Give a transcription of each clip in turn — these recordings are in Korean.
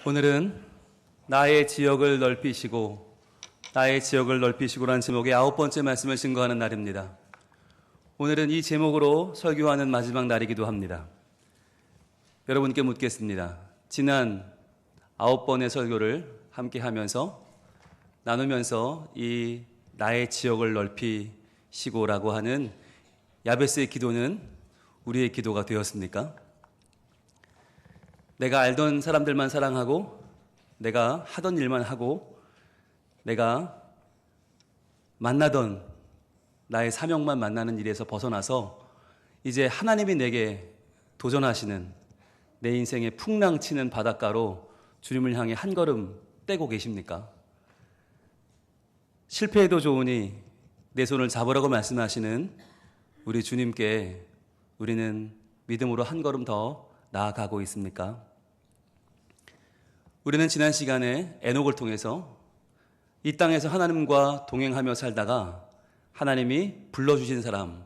오늘은 나의 지역을 넓히시고라는 제목의 9번째 말씀을 증거하는 날입니다. 오늘은 이 제목으로 설교하는 마지막 날이기도 합니다. 여러분께 묻겠습니다. 지난 9번의 설교를 함께 하면서 나누면서 이 나의 지역을 넓히시고라고 하는 야베스의 기도는 우리의 기도가 되었습니까? 내가 알던 사람들만 사랑하고 내가 하던 일만 하고 내가 만나던 나의 사명만 만나는 일에서 벗어나서 이제 하나님이 내게 도전하시는 내 인생의 풍랑치는 바닷가로 주님을 향해 한 걸음 떼고 계십니까? 실패해도 좋으니 내 손을 잡으라고 말씀하시는 우리 주님께 우리는 믿음으로 한 걸음 더 나아가고 있습니까? 우리는 지난 시간에 에녹을 통해서 이 땅에서 하나님과 동행하며 살다가 하나님이 불러주신 사람,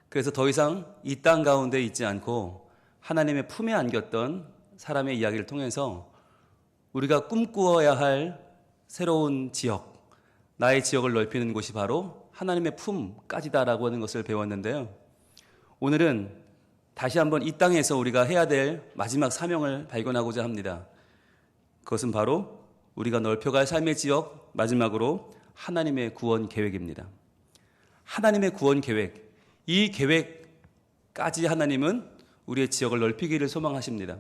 그래서 더 이상 이 땅 가운데 있지 않고 하나님의 품에 안겼던 사람의 이야기를 통해서 우리가 꿈꾸어야 할 새로운 지역, 나의 지역을 넓히는 곳이 바로 하나님의 품까지다라고 하는 것을 배웠는데요. 오늘은 다시 한번 이 땅에서 우리가 해야 될 마지막 사명을 발견하고자 합니다. 그것은 바로 우리가 넓혀갈 삶의 지역, 마지막으로 하나님의 구원 계획입니다. 하나님의 구원 계획, 이 계획까지 하나님은 우리의 지역을 넓히기를 소망하십니다.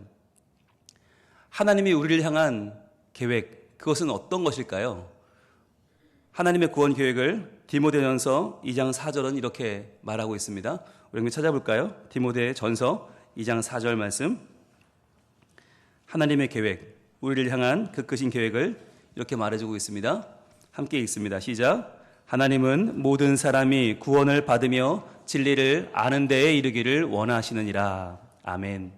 하나님이 우리를 향한 계획, 그것은 어떤 것일까요? 하나님의 구원 계획을 디모데전서 2장 4절은 이렇게 말하고 있습니다. 우리 한번 찾아볼까요? 디모데전서 2장 4절 말씀. 하나님의 계획, 우리를 향한 그 크신 계획을 이렇게 말해주고 있습니다. 함께 읽습니다. 시작. 하나님은 모든 사람이 구원을 받으며 진리를 아는 데에 이르기를 원하시느니라. 아멘.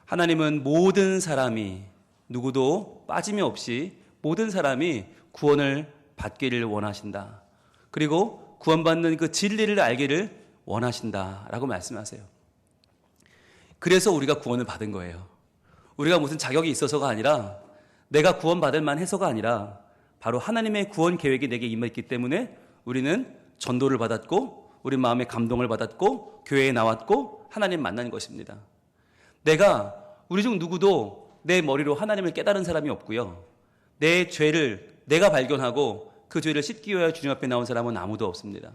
하나님은 모든 사람이 누구도 빠짐이 없이 모든 사람이 구원을 받기를 원하신다. 그리고 구원받는 그 진리를 알기를 원하신다라고 말씀하세요. 그래서 우리가 구원을 받은 거예요. 우리가 무슨 자격이 있어서가 아니라 내가 구원받을 만해서가 아니라 바로 하나님의 구원 계획이 내게 임했기 때문에 우리는 전도를 받았고 우리 마음의 감동을 받았고 교회에 나왔고 하나님 만난 것입니다. 우리 중 누구도 내 머리로 하나님을 깨달은 사람이 없고요. 내 죄를 내가 발견하고 그 죄를 씻기 위하여 주님 앞에 나온 사람은 아무도 없습니다.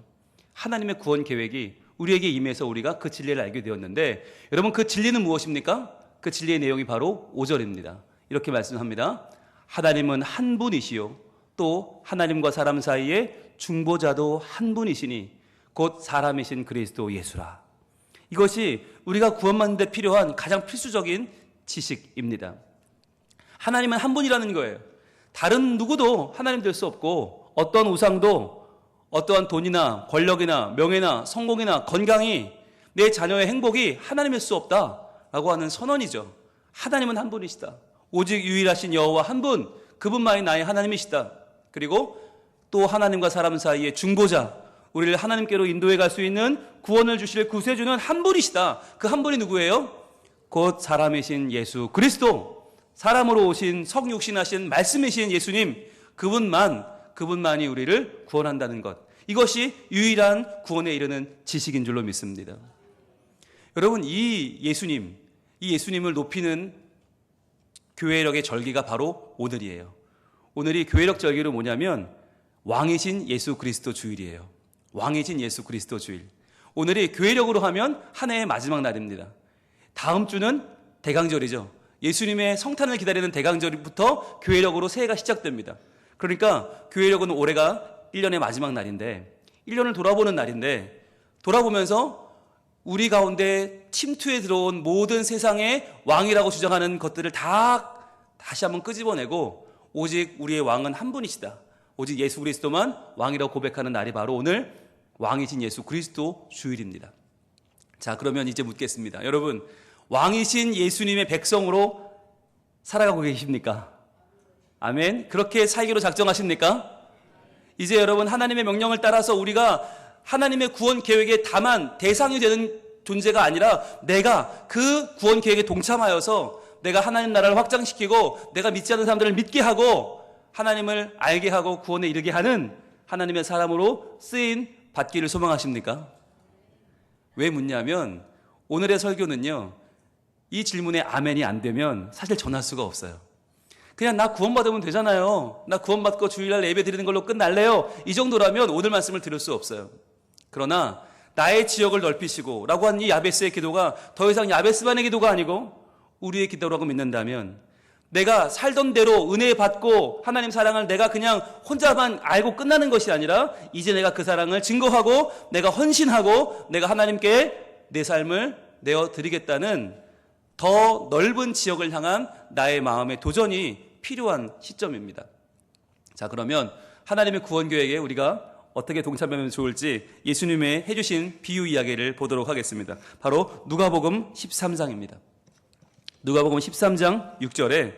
하나님의 구원 계획이 우리에게 임해서 우리가 그 진리를 알게 되었는데 여러분 그 진리는 무엇입니까? 그 진리의 내용이 바로 5절입니다. 이렇게 말씀합니다. 하나님은 한 분이시요 또 하나님과 사람 사이에 중보자도 한 분이시니 곧 사람이신 그리스도 예수라. 이것이 우리가 구원받는 데 필요한 가장 필수적인 지식입니다. 하나님은 한 분이라는 거예요. 다른 누구도 하나님 될 수 없고 어떤 우상도 어떠한 돈이나 권력이나 명예나 성공이나 건강이 내 자녀의 행복이 하나님일 수 없다라고 하는 선언이죠. 하나님은 한 분이시다. 오직 유일하신 여호와 한 분, 그분만이 나의 하나님이시다. 그리고 또 하나님과 사람 사이의 중보자, 우리를 하나님께로 인도해 갈 수 있는 구원을 주실 구세주는 한 분이시다. 그 한 분이 누구예요? 곧 사람이신 예수 그리스도, 사람으로 오신 성육신하신 말씀이신 예수님, 그분만이 우리를 구원한다는 것, 이것이 유일한 구원에 이르는 지식인 줄로 믿습니다. 여러분, 이 예수님을 높이는 교회력의 절기가 바로 오늘이에요. 오늘이 교회력 절기로 뭐냐면 왕이신 예수 그리스도 주일이에요. 왕이신 예수 그리스도 주일. 오늘이 교회력으로 하면 한 해의 마지막 날입니다. 다음 주는 대강절이죠. 예수님의 성탄을 기다리는 대강절부터 교회력으로 새해가 시작됩니다. 그러니까 교회력은 올해가 1년의 마지막 날인데 1년을 돌아보는 날인데 돌아보면서 우리 가운데 침투에 들어온 모든 세상의 왕이라고 주장하는 것들을 다시 한번 끄집어내고 오직 우리의 왕은 한 분이시다. 오직 예수 그리스도만 왕이라고 고백하는 날이 바로 오늘 왕이신 예수 그리스도 주일입니다. 자, 그러면 이제 묻겠습니다. 여러분, 왕이신 예수님의 백성으로 살아가고 계십니까? 아멘. 그렇게 살기로 작정하십니까? 이제 여러분 하나님의 명령을 따라서 우리가 하나님의 구원 계획에 다만 대상이 되는 존재가 아니라 내가 그 구원 계획에 동참하여서 내가 하나님 나라를 확장시키고 내가 믿지 않는 사람들을 믿게 하고 하나님을 알게 하고 구원에 이르게 하는 하나님의 사람으로 쓰임 받기를 소망하십니까? 왜 묻냐면 오늘의 설교는요, 이 질문에 아멘이 안 되면 사실 전할 수가 없어요. 그냥 나 구원받으면 되잖아요. 나 구원받고 주일날 예배 드리는 걸로 끝날래요. 이 정도라면 오늘 말씀을 들을 수 없어요. 그러나 나의 지역을 넓히시고 라고 한 이 야베스의 기도가 더 이상 야베스만의 기도가 아니고 우리의 기도라고 믿는다면, 내가 살던 대로 은혜 받고 하나님 사랑을 내가 그냥 혼자만 알고 끝나는 것이 아니라 이제 내가 그 사랑을 증거하고 내가 헌신하고 내가 하나님께 내 삶을 내어드리겠다는 더 넓은 지역을 향한 나의 마음의 도전이 필요한 시점입니다. 자, 그러면 하나님의 구원 계획에 우리가 어떻게 동참하면 좋을지 예수님의 해주신 비유 이야기를 보도록 하겠습니다. 바로 누가복음 13장입니다. 누가복음 13장 6절에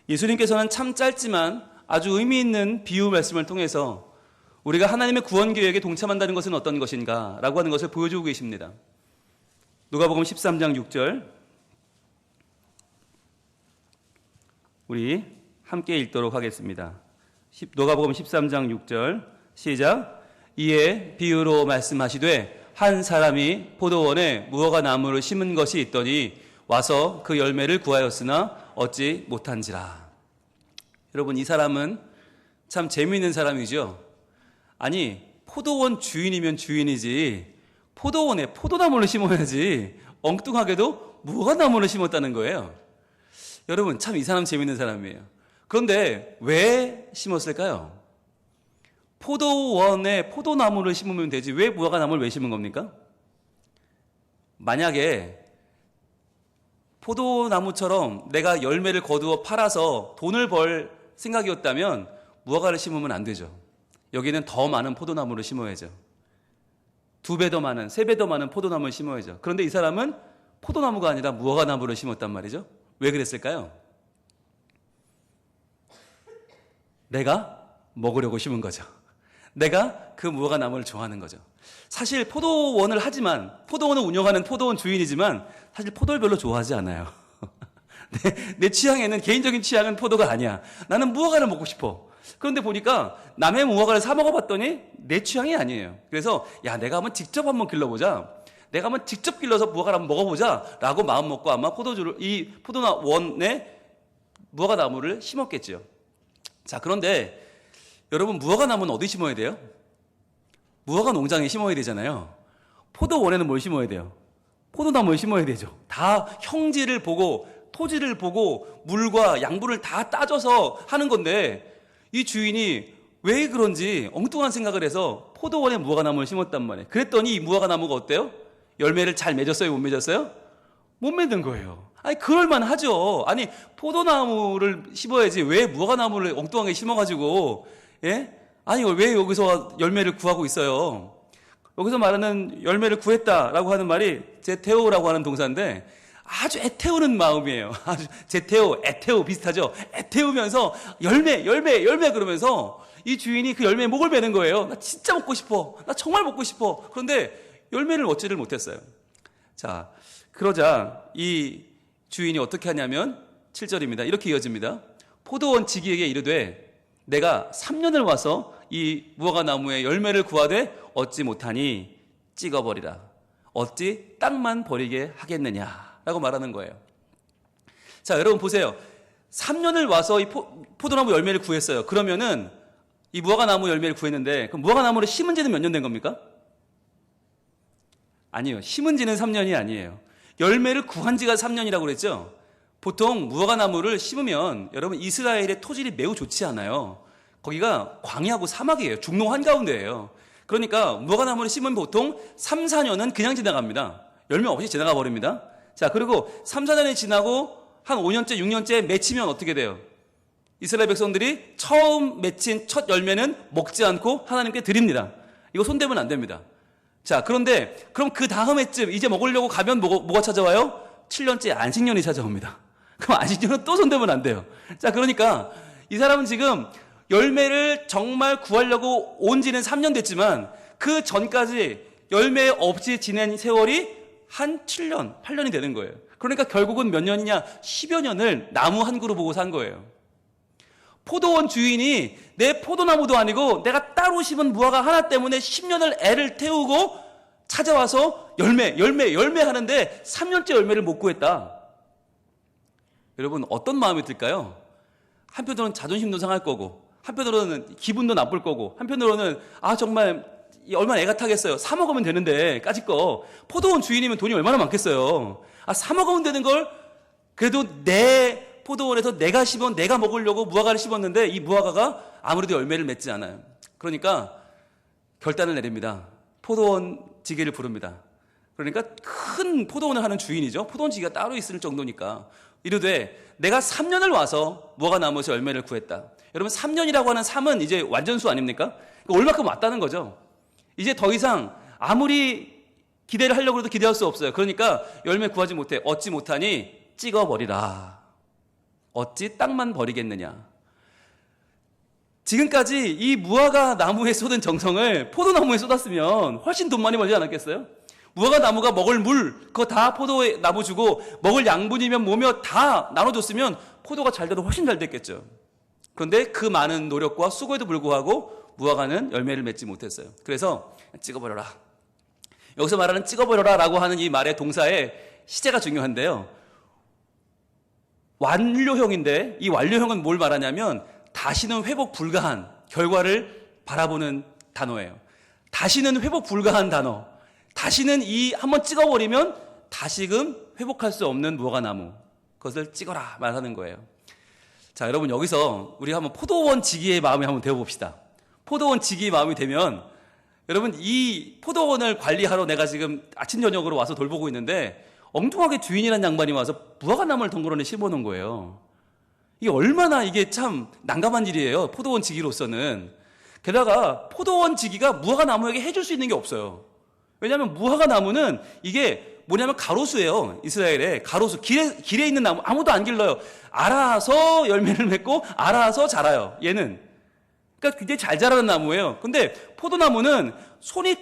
예수님께서는 참 짧지만 아주 의미 있는 비유 말씀을 통해서 우리가 하나님의 구원 계획에 동참한다는 것은 어떤 것인가 라고 하는 것을 보여주고 계십니다. 누가복음 13장 6절 우리 함께 읽도록 하겠습니다. 누가복음 13장 6절 시작. 이에 비유로 말씀하시되 한 사람이 포도원에 무화과 나무를 심은 것이 있더니 와서 그 열매를 구하였으나 얻지 못한지라. 여러분, 이 사람은 참 재미있는 사람이죠. 아니, 포도원 주인이면 주인이지 포도원에 포도나무를 심어야지 엉뚱하게도 무화과나무를 심었다는 거예요. 여러분, 참 이 사람 재미있는 사람이에요. 그런데 왜 심었을까요? 포도원에 포도나무를 심으면 되지 왜 무화과나무를 왜 심은 겁니까? 만약에 포도나무처럼 내가 열매를 거두어 팔아서 돈을 벌 생각이었다면 무화과를 심으면 안 되죠. 여기는 더 많은 포도나무를 심어야죠. 2배 더 많은, 3배 더 많은 포도나무를 심어야죠. 그런데 이 사람은 포도나무가 아니라 무화과나무를 심었단 말이죠. 왜 그랬을까요? 내가 먹으려고 심은 거죠. 내가 그 무화과나무를 좋아하는 거죠. 사실 포도원을 하지만, 포도원을 운영하는 포도원 주인이지만 사실 포도를 별로 좋아하지 않아요. 내 취향에는, 개인적인 취향은 포도가 아니야. 나는 무화과를 먹고 싶어. 그런데 보니까 남의 무화과를 사 먹어봤더니 내 취향이 아니에요. 그래서 내가 한번 길러보자. 내가 한번 직접 길러서 무화과를 한번 먹어보자 라고 마음 먹고 아마 이 포도원에 무화과 나무를 심었겠죠. 자, 그런데 여러분, 무화과 나무는 어디 심어야 돼요? 무화과 농장에 심어야 되잖아요. 포도원에는 뭘 심어야 돼요? 포도나무를 심어야 되죠. 다 형질을 보고 토지를 보고 물과 양분을 다 따져서 하는 건데 이 주인이 왜 그런지 엉뚱한 생각을 해서 포도원에 무화과나무를 심었단 말이에요. 그랬더니 이 무화과나무가 어때요? 열매를 잘 맺었어요? 못 맺었어요? 못 맺은 거예요. 아니, 그럴만 하죠. 아니, 포도나무를 심어야지 왜 무화과나무를 엉뚱하게 심어가지고, 아니, 왜 여기서 열매를 구하고 있어요? 여기서 말하는 열매를 구했다라고 하는 말이 제테오라고 하는 동사인데 아주 애태우는 마음이에요. 아주 제테오, 애태우 비슷하죠? 애태우면서 열매 그러면서 이 주인이 그 열매에 목을 베는 거예요. 나 진짜 먹고 싶어. 나 정말 먹고 싶어. 그런데 열매를 얻지를 못했어요. 자, 그러자 이 주인이 어떻게 하냐면 7절입니다. 이렇게 이어집니다. 포도원 지기에게 이르되 내가 3년을 와서 이 무화과 나무에 열매를 구하되 얻지 못하니 찍어버리라. 어찌 땅만 버리게 하겠느냐라고 말하는 거예요. 자, 여러분 보세요. 3년을 와서 이 포도나무 열매를 구했어요. 그러면은 이 무화과 나무 열매를 구했는데 그럼 무화과 나무를 심은 지는 몇 년 된 겁니까? 아니요. 심은 지는 3년이 아니에요. 열매를 구한 지가 3년이라고 그랬죠? 보통 무화과 나무를 심으면 여러분 이스라엘의 토질이 매우 좋지 않아요. 거기가 광야하고 사막이에요. 중동 한가운데예요. 그러니까 무화과 나무를 심으면 보통 3, 4년은 그냥 지나갑니다. 열매 없이 지나가 버립니다. 자, 그리고 3, 4년이 지나고 한 5년째, 6년째 맺히면 어떻게 돼요? 이스라엘 백성들이 처음 맺힌 첫 열매는 먹지 않고 하나님께 드립니다. 이거 손대면 안 됩니다. 자, 그런데 그럼 그 다음 해쯤 이제 먹으려고 가면 뭐가 찾아와요? 7년째 안식년이 찾아옵니다. 그럼 안식년은 또 손대면 안 돼요. 자, 그러니까 이 사람은 지금 열매를 정말 구하려고 온 지는 3년 됐지만 그 전까지 열매 없이 지낸 세월이 한 7년, 8년이 되는 거예요. 그러니까 결국은 몇 년이냐? 10여 년을 나무 한 그루 보고 산 거예요. 포도원 주인이 내 포도나무도 아니고 내가 따로 심은 무화과 하나 때문에 10년을 애를 태우고 찾아와서 열매 하는데 3년째 열매를 못 구했다. 여러분 어떤 마음이 들까요? 한편으로는 자존심도 상할 거고, 한편으로는 기분도 나쁠 거고, 한편으로는 정말 얼마나 애가 타겠어요. 사 먹으면 되는데 까짓 거 포도원 주인이면 돈이 얼마나 많겠어요. 사 먹으면 되는 걸 그래도 내 포도원에서 내가 심은 내가 먹으려고 무화과를 심었는데 이 무화과가 아무래도 열매를 맺지 않아요. 그러니까 결단을 내립니다. 포도원 지기를 부릅니다. 그러니까 큰 포도원을 하는 주인이죠. 포도원 지기가 따로 있을 정도니까 이르되 내가 3년을 와서 무화과 나무에서 열매를 구했다. 여러분 3년이라고 하는 3은 이제 완전수 아닙니까? 얼마큼 왔다는 거죠. 이제 더 이상 아무리 기대를 하려고 해도 기대할 수 없어요. 그러니까 열매 구하지 못해. 얻지 못하니 찍어버리라. 어찌 땅만 버리겠느냐. 지금까지 이 무화과 나무에 쏟은 정성을 포도나무에 쏟았으면 훨씬 돈 많이 벌지 않았겠어요? 무화과 나무가 먹을 물 그거 다 포도 나무 주고 먹을 양분이면 뭐며 다 나눠줬으면 포도가 잘 돼도 훨씬 잘 됐겠죠. 그런데 그 많은 노력과 수고에도 불구하고 무화과는 열매를 맺지 못했어요. 그래서 찍어버려라. 여기서 말하는 찍어버려라 라고 하는 이 말의 동사의 시제가 중요한데요. 완료형인데 이 완료형은 뭘 말하냐면 다시는 회복 불가한 결과를 바라보는 단어예요. 다시는 회복 불가한 단어. 다시는 이 한번 찍어버리면 다시금 회복할 수 없는 무화과 나무. 그것을 찍어라 말하는 거예요. 자, 여러분 여기서 우리 한번 포도원 지기의 마음에 한번 되어봅시다. 포도원 지기의 마음이 되면 여러분 이 포도원을 관리하러 내가 지금 아침 저녁으로 와서 돌보고 있는데 엉뚱하게 주인이라는 양반이 와서 무화과 나무를 덩그러니 심어놓은 거예요. 이게 얼마나 이게 참 난감한 일이에요. 포도원 지기로서는. 게다가 포도원 지기가 무화과 나무에게 해줄 수 있는 게 없어요. 왜냐하면 무화과 나무는 이게 뭐냐면 가로수예요. 이스라엘에 가로수 길에 있는 나무 아무도 안 길러요. 알아서 열매를 맺고 알아서 자라요. 얘는 그러니까 굉장히 잘 자라는 나무예요. 근데 포도나무는 손이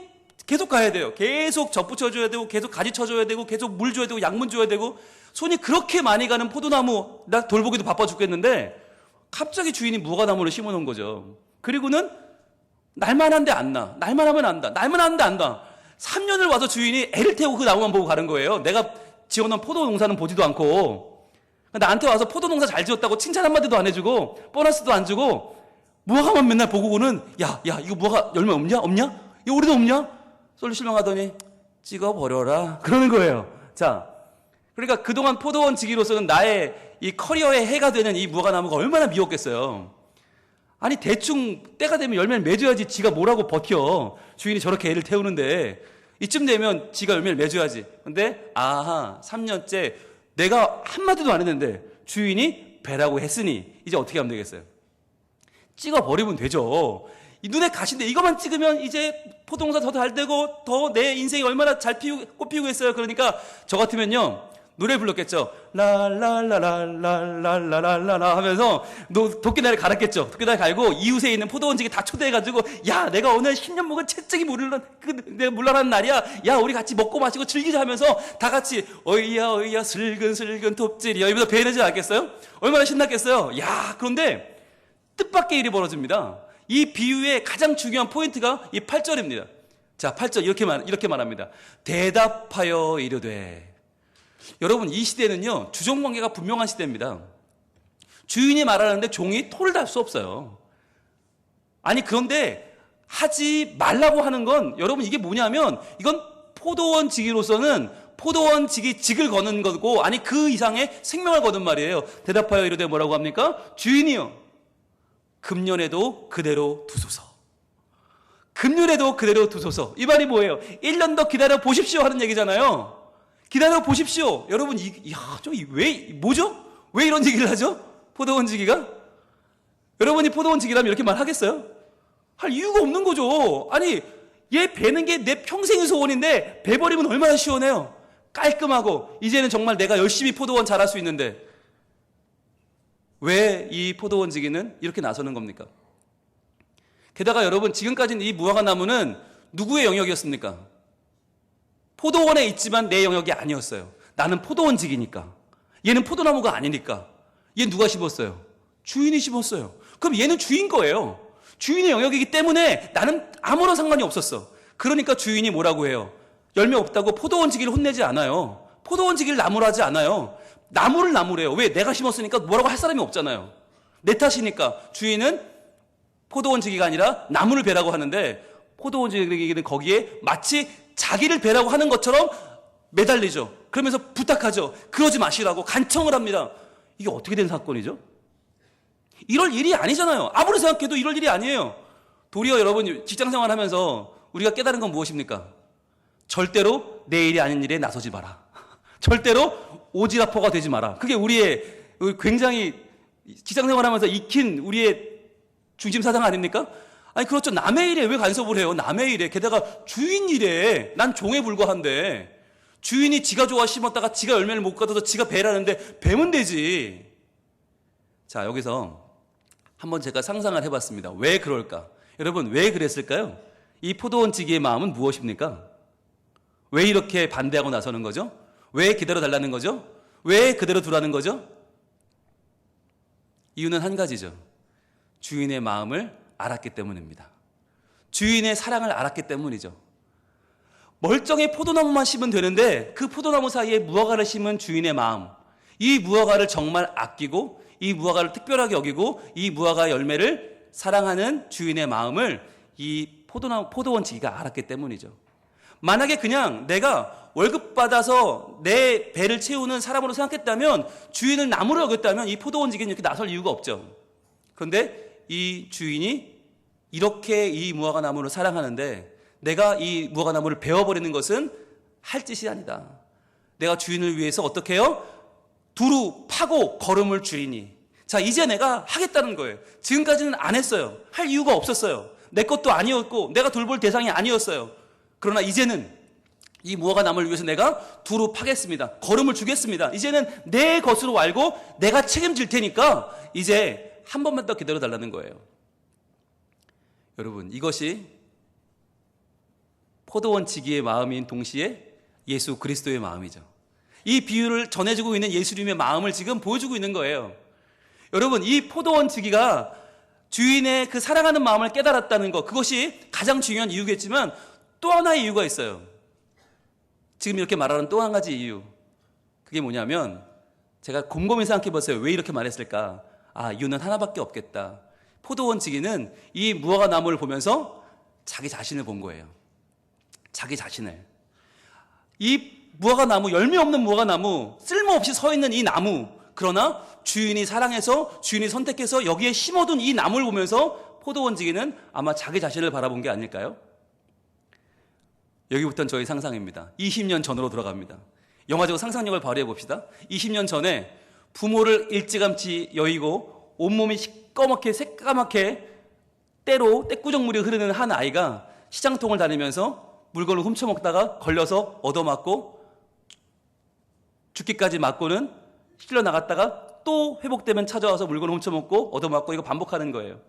계속 가야 돼요. 계속 접붙여줘야 되고 계속 가지 쳐줘야 되고 계속 물 줘야 되고 약물 줘야 되고 손이 그렇게 많이 가는 포도나무 나 돌보기도 바빠 죽겠는데 갑자기 주인이 무화과나무를 심어놓은 거죠. 그리고는 날만 한데 안 나. 날만 하면 안다. 날만 하는데 안 나. 3년을 와서 주인이 애를 태우고 그 나무만 보고 가는 거예요. 내가 지어놓은 포도 농사는 보지도 않고 나한테 와서 포도 농사 잘 지었다고 칭찬 한마디도 안 해주고 보너스도 안 주고 무화과만 맨날 보고는 야 이거 무화과 열매 없냐? 이거 우리도 없냐? 솔로 실망하더니 찍어버려라 그러는 거예요. 자, 그러니까 그동안 포도원 지기로서는 나의 이 커리어의 해가 되는 이 무화과 나무가 얼마나 미웠겠어요. 아니 대충 때가 되면 열매를 맺어야지 지가 뭐라고 버텨. 주인이 저렇게 애를 태우는데 이쯤 되면 지가 열매를 맺어야지. 근데 3년째 내가 한마디도 안 했는데 주인이 배라고 했으니 이제 어떻게 하면 되겠어요? 찍어버리면 되죠. 이 눈에 가시인데 이것만 찍으면 이제 포도농사 더 잘 되고 더 내 인생이 얼마나 꽃 피우겠어요. 그러니까 저 같으면요 노래 불렀겠죠. 라라라라라라라라라 하면서 도끼날을 갈았겠죠. 도끼날 갈고 이웃에 있는 포도원지기 다 초대해가지고 야 내가 오늘 10년 먹은 채찍이 내가 물러나는 날이야. 야 우리 같이 먹고 마시고 즐기자 하면서 다 같이 어이야 슬근슬근 톱질이야 이러면서 배내지 않겠어요? 얼마나 신났겠어요. 야 그런데 뜻밖의 일이 벌어집니다. 이 비유의 가장 중요한 포인트가 이 8절입니다. 자, 8절 이렇게 말합니다. 대답하여 이르되. 여러분 이 시대는요 주종관계가 분명한 시대입니다. 주인이 말하는데 종이 토를 달 수 없어요. 아니 그런데 하지 말라고 하는 건 여러분 이게 뭐냐면 이건 포도원 지기로서는 포도원 직을 거는 거고 아니 그 이상의 생명을 거는 말이에요. 대답하여 이르되 뭐라고 합니까? 주인이요 금년에도 그대로 두소서. 금년에도 그대로 두소서. 이 말이 뭐예요? 1년 더 기다려 보십시오 하는 얘기잖아요. 기다려 보십시오. 여러분 뭐죠? 왜 이런 얘기를 하죠? 포도원 지기가? 여러분이 포도원 지기라면 이렇게 말하겠어요? 할 이유가 없는 거죠. 아니 얘 베는 게 내 평생의 소원인데 베버리면 얼마나 시원해요. 깔끔하고 이제는 정말 내가 열심히 포도원 잘할 수 있는데 왜 이 포도원 지기는 이렇게 나서는 겁니까? 게다가 여러분 지금까지는 이 무화과 나무는 누구의 영역이었습니까? 포도원에 있지만 내 영역이 아니었어요. 나는 포도원직이니까. 얘는 포도나무가 아니니까. 얘는 누가 심었어요? 주인이 심었어요. 그럼 얘는 주인 거예요. 주인의 영역이기 때문에 나는 아무런 상관이 없었어. 그러니까 주인이 뭐라고 해요? 열매 없다고 포도원지기를 혼내지 않아요. 포도원지기를 나무로 하지 않아요. 나무를 나무래요. 왜? 내가 심었으니까 뭐라고 할 사람이 없잖아요. 내 탓이니까. 주인은 포도원지기가 아니라 나무를 베라고 하는데, 포도원지기는 거기에 마치 자기를 베라고 하는 것처럼 매달리죠. 그러면서 부탁하죠. 그러지 마시라고 간청을 합니다. 이게 어떻게 된 사건이죠? 이럴 일이 아니잖아요. 아무리 생각해도 이럴 일이 아니에요. 도리어 여러분, 직장생활 하면서 우리가 깨달은 건 무엇입니까? 절대로 내 일이 아닌 일에 나서지 마라. 절대로 오지라퍼가 되지 마라. 그게 우리의 굉장히 직장생활 하면서 익힌 우리의 중심사상 아닙니까? 아니 그렇죠. 남의 일에 왜 간섭을 해요? 남의 일에. 게다가 주인 일에 난 종에 불과한데, 주인이 지가 좋아 심었다가 지가 열매를 못 가둬서 지가 베라는데 베면 되지. 자, 여기서 한번 제가 상상을 해봤습니다. 왜 그럴까? 여러분, 왜 그랬을까요? 이 포도원지기의 마음은 무엇입니까? 왜 이렇게 반대하고 나서는 거죠? 왜 기다려달라는 거죠? 왜 그대로 두라는 거죠? 이유는 한 가지죠. 주인의 마음을 알았기 때문입니다. 주인의 사랑을 알았기 때문이죠. 멀쩡히 포도나무만 심으면 되는데 그 포도나무 사이에 무화과를 심은 주인의 마음, 이 무화과를 정말 아끼고 이 무화과를 특별하게 여기고 이 무화과 열매를 사랑하는 주인의 마음을 이 포도원지기가 알았기 때문이죠. 만약에 그냥 내가 월급 받아서 내 배를 채우는 사람으로 생각했다면, 주인을 나무로 여겼다면 이 포도원지기는 이렇게 나설 이유가 없죠. 그런데 이 주인이 이렇게 이 무화과 나무를 사랑하는데 내가 이 무화과 나무를 베어버리는 것은 할 짓이 아니다. 내가 주인을 위해서 어떻게 해요? 두루 파고 걸음을 줄이니. 자, 이제 내가 하겠다는 거예요. 지금까지는 안 했어요. 할 이유가 없었어요. 내 것도 아니었고 내가 돌볼 대상이 아니었어요. 그러나 이제는 이 무화과 나무를 위해서 내가 두루 파겠습니다. 걸음을 주겠습니다. 이제는 내 것으로 알고 내가 책임질 테니까 이제 한 번만 더 기다려달라는 거예요. 여러분, 이것이 포도원지기의 마음인 동시에 예수 그리스도의 마음이죠. 이 비유를 전해주고 있는 예수님의 마음을 지금 보여주고 있는 거예요. 여러분, 이 포도원지기가 주인의 그 사랑하는 마음을 깨달았다는 것, 그것이 가장 중요한 이유겠지만 또 하나의 이유가 있어요. 지금 이렇게 말하는 또 한 가지 이유. 그게 뭐냐면, 제가 곰곰이 생각해 보세요. 왜 이렇게 말했을까? 이유는 하나밖에 없겠다. 포도원지기는 이 무화과 나무를 보면서 자기 자신을 본 거예요. 자기 자신을. 이 무화과 나무, 열매 없는 무화과 나무, 쓸모없이 서 있는 이 나무, 그러나 주인이 사랑해서 주인이 선택해서 여기에 심어둔 이 나무를 보면서 포도원지기는 아마 자기 자신을 바라본 게 아닐까요? 여기부터는 저희 상상입니다. 20년 전으로 돌아갑니다. 영화적으로 상상력을 발휘해 봅시다. 20년 전에 부모를 일찌감치 여의고 온몸이 시꺼멓게 새까맣게 때로 떼꾸정물이 흐르는 한 아이가 시장통을 다니면서 물건을 훔쳐먹다가 걸려서 얻어맞고 죽기까지 맞고는 실려 나갔다가 또 회복되면 찾아와서 물건을 훔쳐먹고 얻어맞고 이거 반복하는 거예요.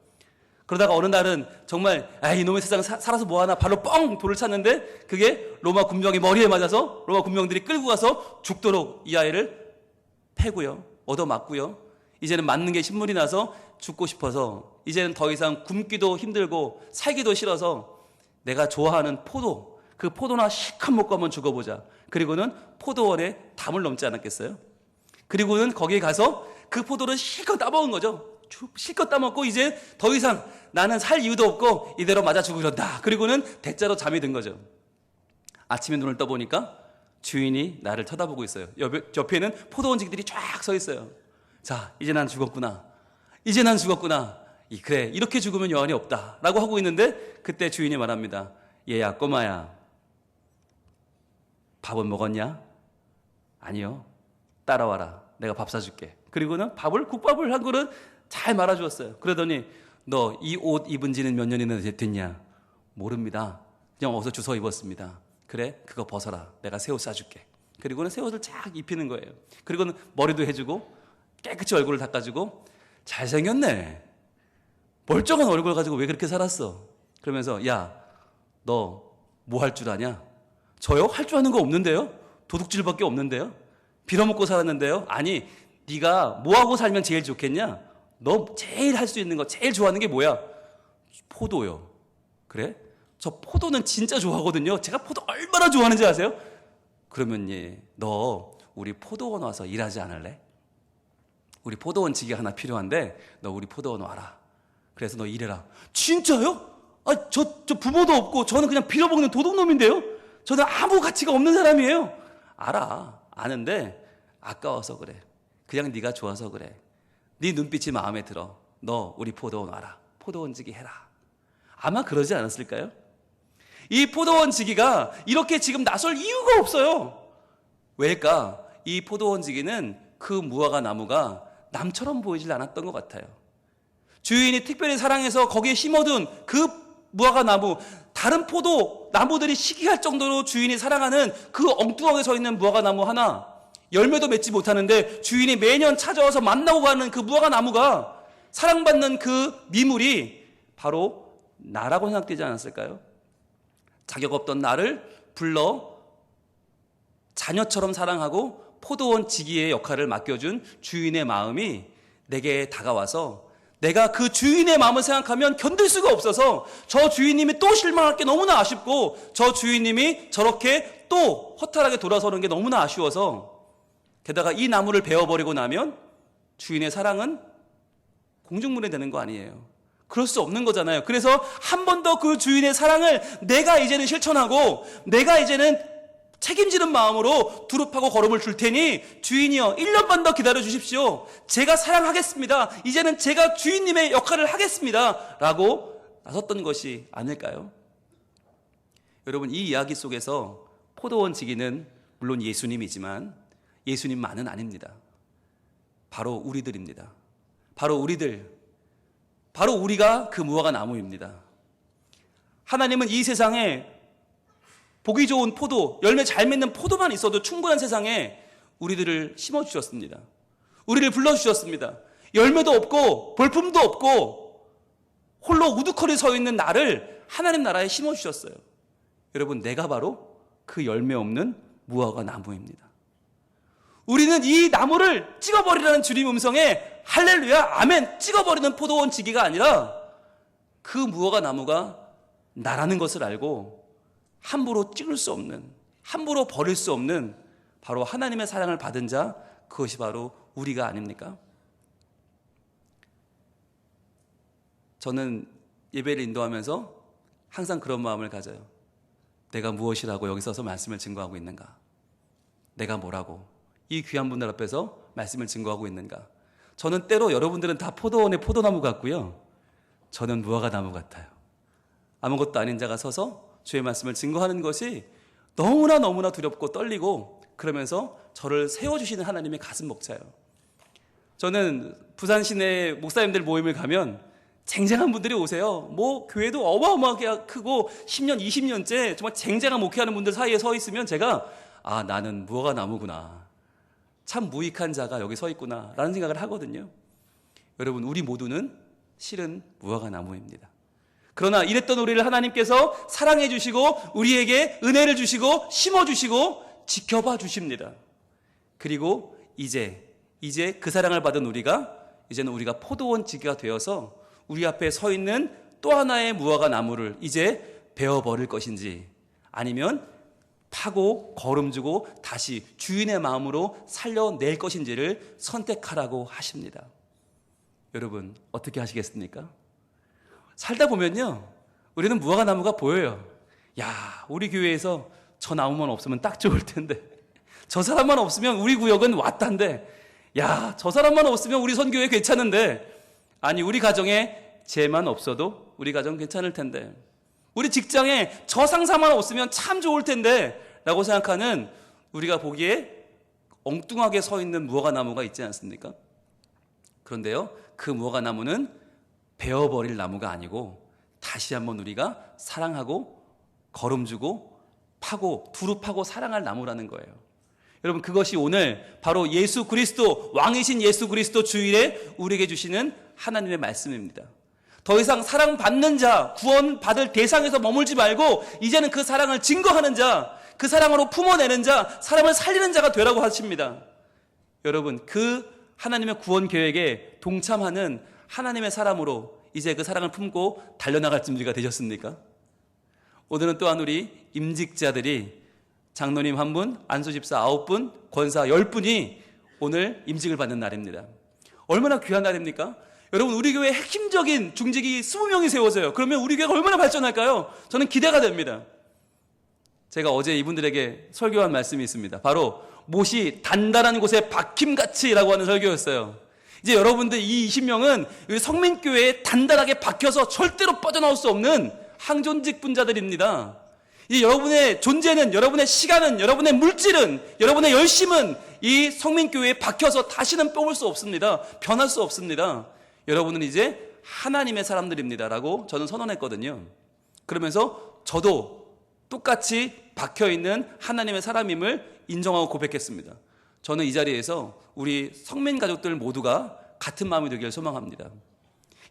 그러다가 어느 날은 정말 이놈의 세상 살아서 뭐하나 발로 뻥 돌을 찼는데 그게 로마 군병이 머리에 맞아서 로마 군병들이 끌고 가서 죽도록 이 아이를 패고요. 얻어맞고요. 이제는 맞는 게 신물이 나서 죽고 싶어서 이제는 더 이상 굶기도 힘들고 살기도 싫어서 내가 좋아하는 포도, 그 포도나 실컷 먹고 한번 죽어보자. 그리고는 포도원에 담을 넘지 않았겠어요? 그리고는 거기에 가서 그 포도를 실컷 따먹은 거죠. 실컷 따먹고 이제 더 이상 나는 살 이유도 없고 이대로 맞아 죽으련다. 그리고는 대자로 잠이 든 거죠. 아침에 눈을 떠보니까 주인이 나를 쳐다보고 있어요. 옆에는 포도원지기들이 쫙 서 있어요. 자, 이제 난 죽었구나. 이제 난 죽었구나. 그래, 이렇게 죽으면 여한이 없다 라고 하고 있는데 그때 주인이 말합니다. 얘야, 꼬마야, 밥은 먹었냐? 아니요. 따라와라. 내가 밥 사줄게. 그리고는 국밥을 한 그릇 잘 말아주었어요. 그러더니 너 이 옷 입은 지는 몇 년이나 됐냐? 모릅니다. 그냥 어서 주워 입었습니다. 그래? 그거 벗어라. 내가 새 옷 사줄게. 그리고는 새 옷을 쫙 입히는 거예요. 그리고는 머리도 해주고 깨끗이 얼굴을 닦아주고 잘생겼네. 멀쩡한 얼굴 가지고 왜 그렇게 살았어? 그러면서 야, 너 뭐 할 줄 아냐? 저요? 할 줄 아는 거 없는데요? 도둑질밖에 없는데요? 빌어먹고 살았는데요. 아니, 네가 뭐하고 살면 제일 좋겠냐? 너 제일 할 수 있는 거, 제일 좋아하는 게 뭐야? 포도요. 그래? 저 포도는 진짜 좋아하거든요. 제가 포도 얼마나 좋아하는지 아세요? 그러면 너 우리 포도원 와서 일하지 않을래? 우리 포도원 직위 하나 필요한데 너 우리 포도원 와라. 그래서 너 일해라. 진짜요? 저 부모도 없고 저는 그냥 빌어먹는 도둑놈인데요? 저는 아무 가치가 없는 사람이에요. 알아. 아는데 아까워서 그래. 그냥 네가 좋아서 그래. 네 눈빛이 마음에 들어. 너 우리 포도원 와라. 포도원 직위 해라. 아마 그러지 않았을까요? 이 포도원 직위가 이렇게 지금 나설 이유가 없어요. 왜일까? 이 포도원 직위는 그 무화과 나무가 남처럼 보이질 않았던 것 같아요. 주인이 특별히 사랑해서 거기에 심어둔 그 무화과 나무, 다른 포도 나무들이 시기할 정도로 주인이 사랑하는 그 엉뚱하게 서 있는 무화과 나무 하나, 열매도 맺지 못하는데 주인이 매년 찾아와서 만나고 가는 그 무화과 나무가 사랑받는 그 미물이 바로 나라고 생각되지 않았을까요? 자격 없던 나를 불러 자녀처럼 사랑하고 포도원 직위의 역할을 맡겨준 주인의 마음이 내게 다가와서 내가 그 주인의 마음을 생각하면 견딜 수가 없어서 저 주인님이 또 실망할 게 너무나 아쉽고 저 주인님이 저렇게 또 허탈하게 돌아서는 게 너무나 아쉬워서 게다가 이 나무를 베어버리고 나면 주인의 사랑은 공중분해 되는 거 아니에요. 그럴 수 없는 거잖아요. 그래서 한 번 더 그 주인의 사랑을 내가 이제는 실천하고 내가 이제는 책임지는 마음으로 두릅하고 걸음을 줄 테니 주인이여 1년만 더 기다려 주십시오. 제가 사랑하겠습니다. 이제는 제가 주인님의 역할을 하겠습니다. 라고 나섰던 것이 아닐까요? 여러분, 이 이야기 속에서 포도원 직위는 물론 예수님이지만 예수님만은 아닙니다. 바로 우리들입니다. 바로 우리들, 바로 우리가 그 무화과 나무입니다. 하나님은 이 세상에 보기 좋은 포도, 열매 잘 맺는 포도만 있어도 충분한 세상에 우리들을 심어주셨습니다. 우리를 불러주셨습니다. 열매도 없고 볼품도 없고 홀로 우두커니 서 있는 나를 하나님 나라에 심어주셨어요. 여러분, 내가 바로 그 열매 없는 무화과 나무입니다. 우리는 이 나무를 찍어버리라는 주님 음성에 할렐루야, 아멘, 찍어버리는 포도원 직위가 아니라 그 무화과 나무가 나라는 것을 알고 함부로 찍을 수 없는, 함부로 버릴 수 없는 바로 하나님의 사랑을 받은 자, 그것이 바로 우리가 아닙니까? 저는 예배를 인도하면서 항상 그런 마음을 가져요. 내가 무엇이라고 여기 서서 말씀을 증거하고 있는가? 내가 뭐라고 이 귀한 분들 앞에서 말씀을 증거하고 있는가? 저는 때로 여러분들은 다 포도원의 포도나무 같고요, 저는 무화과 나무 같아요. 아무것도 아닌 자가 서서 주의 말씀을 증거하는 것이 너무나 두렵고 떨리고, 그러면서 저를 세워주시는 하나님의 가슴 벅차요. 저는 부산 시내 목사님들 모임을 가면 쟁쟁한 분들이 오세요. 뭐 교회도 어마어마하게 크고 10년, 20년째 정말 쟁쟁한 목회하는 분들 사이에 서 있으면 제가 나는 무화과 나무구나, 참 무익한 자가 여기 서 있구나 라는 생각을 하거든요. 여러분, 우리 모두는 실은 무화과 나무입니다. 그러나 이랬던 우리를 하나님께서 사랑해 주시고 우리에게 은혜를 주시고 심어주시고 지켜봐 주십니다. 그리고 이제 그 사랑을 받은 이제는 우리가 포도원 직위가 되어서 우리 앞에 서 있는 또 하나의 무화과 나무를 이제 베어버릴 것인지, 아니면 파고 거름주고 다시 주인의 마음으로 살려낼 것인지를 선택하라고 하십니다. 여러분, 어떻게 하시겠습니까? 살다 보면요, 우리는 무화과 나무가 보여요. 야, 우리 교회에서 저 나무만 없으면 딱 좋을 텐데, 저 사람만 없으면 우리 구역은 왔단데, 야, 저 사람만 없으면 우리 선교회 괜찮은데, 아니, 우리 가정에 쟤만 없어도 우리 가정 괜찮을 텐데, 우리 직장에 저 상사만 없으면 참 좋을 텐데 라고 생각하는, 우리가 보기에 엉뚱하게 서 있는 무화과 나무가 있지 않습니까? 그런데요, 그 무화과 나무는 베어버릴 나무가 아니고 다시 한번 우리가 사랑하고 거름주고 파고 두릅하고 사랑할 나무라는 거예요. 여러분, 그것이 오늘 바로 예수 그리스도, 왕이신 예수 그리스도 주일에 우리에게 주시는 하나님의 말씀입니다. 더 이상 사랑받는 자, 구원받을 대상에서 머물지 말고 이제는 그 사랑을 증거하는 자, 그 사랑으로 품어내는 자, 사람을 살리는 자가 되라고 하십니다. 여러분 그 하나님의 구원 계획에 동참하는 하나님의 사람으로 이제 그 사랑을 품고 달려나갈 준비가 되셨습니까? 오늘은 또한 우리 임직자들이 장로님 1분, 안수집사 9분, 권사 10분이 오늘 임직을 받는 날입니다. 얼마나 귀한 날입니까? 여러분 우리 교회 핵심적인 중직이 20명이 세워져요. 그러면 우리 교회가 얼마나 발전할까요? 저는 기대가 됩니다. 제가 어제 이분들에게 설교한 말씀이 있습니다. 바로 못이 단단한 곳에 박힘같이라고 하는 설교였어요. 이제 여러분들 이 20명은 성민교회에 단단하게 박혀서 절대로 빠져나올 수 없는 항존직 분자들입니다. 이 여러분의 존재는, 여러분의 시간은, 여러분의 물질은, 여러분의 열심은 이 성민교회에 박혀서 다시는 뽑을 수 없습니다. 변할 수 없습니다. 여러분은 이제 하나님의 사람들입니다 라고 저는 선언했거든요. 그러면서 저도 똑같이 박혀있는 하나님의 사람임을 인정하고 고백했습니다. 저는 이 자리에서 우리 성민 가족들 모두가 같은 마음이 되기를 소망합니다.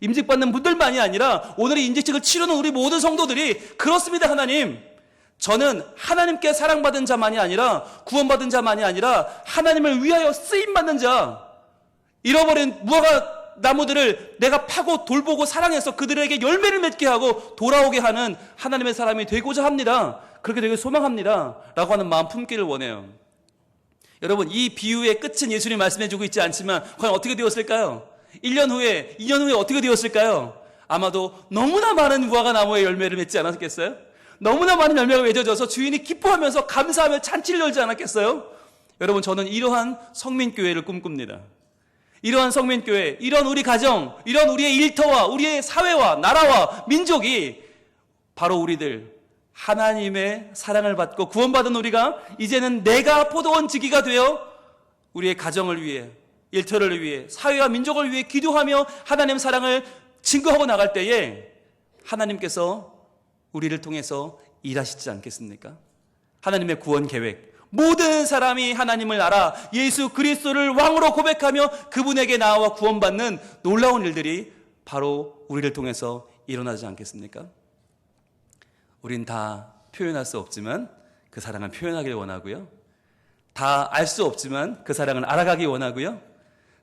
임직받는 분들만이 아니라 오늘 이 임직직을 치르는 우리 모든 성도들이 그렇습니다. 하나님, 저는 하나님께 사랑받은 자만이 아니라 구원받은 자만이 아니라 하나님을 위하여 쓰임받는 자, 잃어버린 무화과 나무들을 내가 파고 돌보고 사랑해서 그들에게 열매를 맺게 하고 돌아오게 하는 하나님의 사람이 되고자 합니다. 그렇게 되길 소망합니다 라고 하는 마음 품기를 원해요. 여러분 이 비유의 끝은 예수님이 말씀해주고 있지 않지만 과연 어떻게 되었을까요? 1년 후에 2년 후에 어떻게 되었을까요? 아마도 너무나 많은 무화과 나무의 열매를 맺지 않았겠어요? 너무나 많은 열매가 맺어져서 주인이 기뻐하면서 감사하며 잔치를 열지 않았겠어요? 여러분 저는 이러한 성민교회를 꿈꿉니다. 이러한 성민교회, 이런 우리 가정, 이런 우리의 일터와 우리의 사회와 나라와 민족이 바로 우리들 하나님의 사랑을 받고 구원받은 우리가 이제는 내가 포도원 지기가 되어 우리의 가정을 위해, 일터를 위해, 사회와 민족을 위해 기도하며 하나님의 사랑을 증거하고 나갈 때에 하나님께서 우리를 통해서 일하시지 않겠습니까? 하나님의 구원 계획, 모든 사람이 하나님을 알아 예수 그리스도를 왕으로 고백하며 그분에게 나아와 구원받는 놀라운 일들이 바로 우리를 통해서 일어나지 않겠습니까? 우린 다 표현할 수 없지만 그 사랑을 표현하길 원하고요. 다 알 수 없지만 그 사랑을 알아가길 원하고요.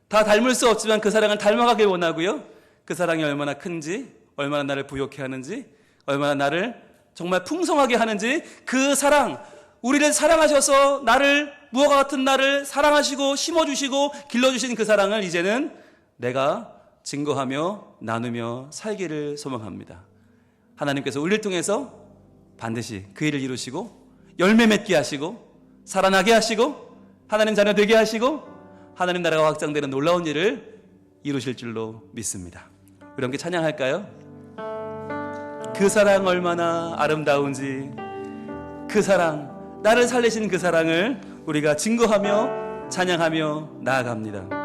다 닮을 수 없지만 그 사랑을 닮아가길 원하고요. 그 사랑이 얼마나 큰지, 얼마나 나를 부욕해 하는지, 얼마나 나를 정말 풍성하게 하는지 그 사랑, 우리를 사랑하셔서 나를, 무화과 같은 나를 사랑하시고 심어주시고 길러주신 그 사랑을 이제는 내가 증거하며 나누며 살기를 소망합니다. 하나님께서 우리를 통해서 반드시 그 일을 이루시고 열매 맺게 하시고 살아나게 하시고 하나님 자녀 되게 하시고 하나님 나라가 확장되는 놀라운 일을 이루실 줄로 믿습니다. 우리 함께 찬양할까요? 그 사랑 얼마나 아름다운지, 그 사랑, 나를 살리신 그 사랑을 우리가 증거하며 찬양하며 나아갑니다.